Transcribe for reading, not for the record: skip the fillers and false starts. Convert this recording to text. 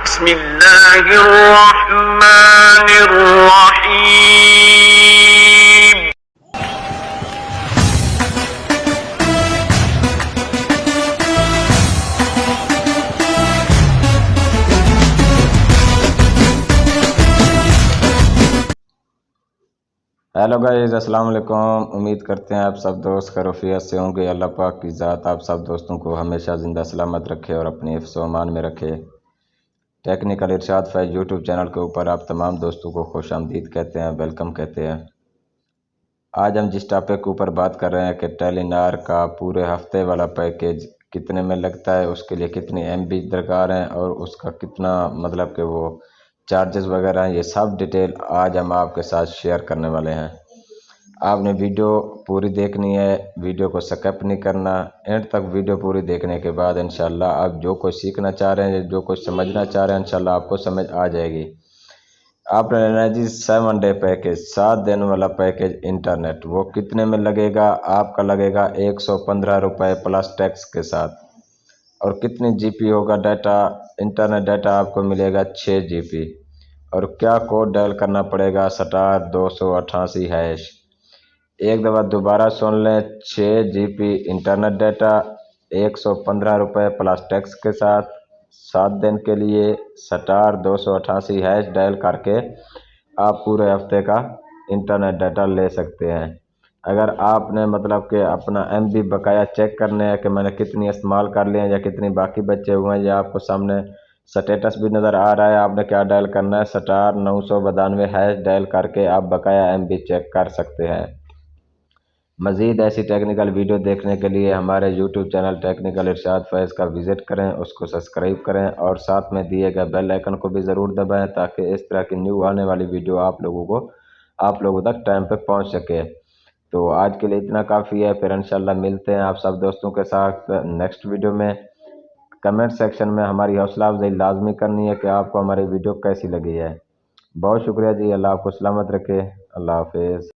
बिस्मिल्लाहिर्रहमानिर्रहीम। Hello guys, अस्सलाम वालेकुम। उम्मीद करते हैं आप सब दोस्त खैरियत से होंगे। अल्लाह पाक की ज़ात आप सब दोस्तों को हमेशा ज़िंदा सलामत रखे और अपने हिफ्ज़ व अमान में रखे। टेक्निकल इरशाद फैज़ यूट्यूब चैनल के ऊपर आप तमाम दोस्तों को खुश आमदीद कहते हैं, वेलकम कहते हैं। आज हम जिस टॉपिक के ऊपर बात कर रहे हैं कि टेलीनार का पूरे हफ्ते वाला पैकेज कितने में लगता है, उसके लिए कितनी MB दरकार है और उसका कितना मतलब कि वो चार्जेस वगैरह हैं, ये सब डिटेल आज हम आपके साथ शेयर करने वाले हैं। आपने वीडियो पूरी देखनी है, वीडियो को स्किप नहीं करना। एंड तक वीडियो पूरी देखने के बाद इंशाल्लाह आप जो कुछ सीखना चाह रहे हैं, जो कुछ समझना चाह रहे हैं, इंशाल्लाह आपको समझ आ जाएगी। आपने लेना है जी 7 डे पैकेज, 7 दिन वाला पैकेज इंटरनेट। वो कितने में लगेगा? आपका लगेगा 115 रुपये प्लस टैक्स के साथ। और कितनी GB होगा डाटा? इंटरनेट डाटा आपको मिलेगा 6 GB। और क्या कोड डायल करना पड़ेगा? *288#। एक दफ़ा दोबारा सुन लें, 6 GB इंटरनेट डाटा, 115 रुपये प्लस टैक्स के साथ, 7 दिन के लिए *288# डायल करके आप पूरे हफ्ते का इंटरनेट डाटा ले सकते हैं। अगर आपने मतलब कि अपना MB बकाया चेक करने हैं कि मैंने कितनी इस्तेमाल कर लिए हैं या कितनी बाकी बचे हुए हैं, या आपको सामने स्टेटस भी नज़र आ रहा है, आपने क्या डायल करना है, *992# डायल करके आप बकाया MB चेक कर सकते हैं। मज़ीद ऐसी टेक्निकल वीडियो देखने के लिए हमारे यूट्यूब चैनल टेक्निकल इरशाद फैज़ का विज़िट करें, उसको सब्सक्राइब करें और साथ में दिए गए बेल आइकन को भी ज़रूर दबाएं ताकि इस तरह की न्यू आने वाली वीडियो आप लोगों तक टाइम पे पहुंच सके। तो आज के लिए इतना काफ़ी है, फिर इंशाल्लाह मिलते हैं आप सब दोस्तों के साथ नेक्स्ट वीडियो में। कमेंट सेक्शन में हमारी हौसला अफजाई लाजमी करनी है कि आपको हमारी वीडियो कैसी लगी है। बहुत शुक्रिया जी, अल्लाह आपको सलामत रखे। अल्लाह हाफिज़।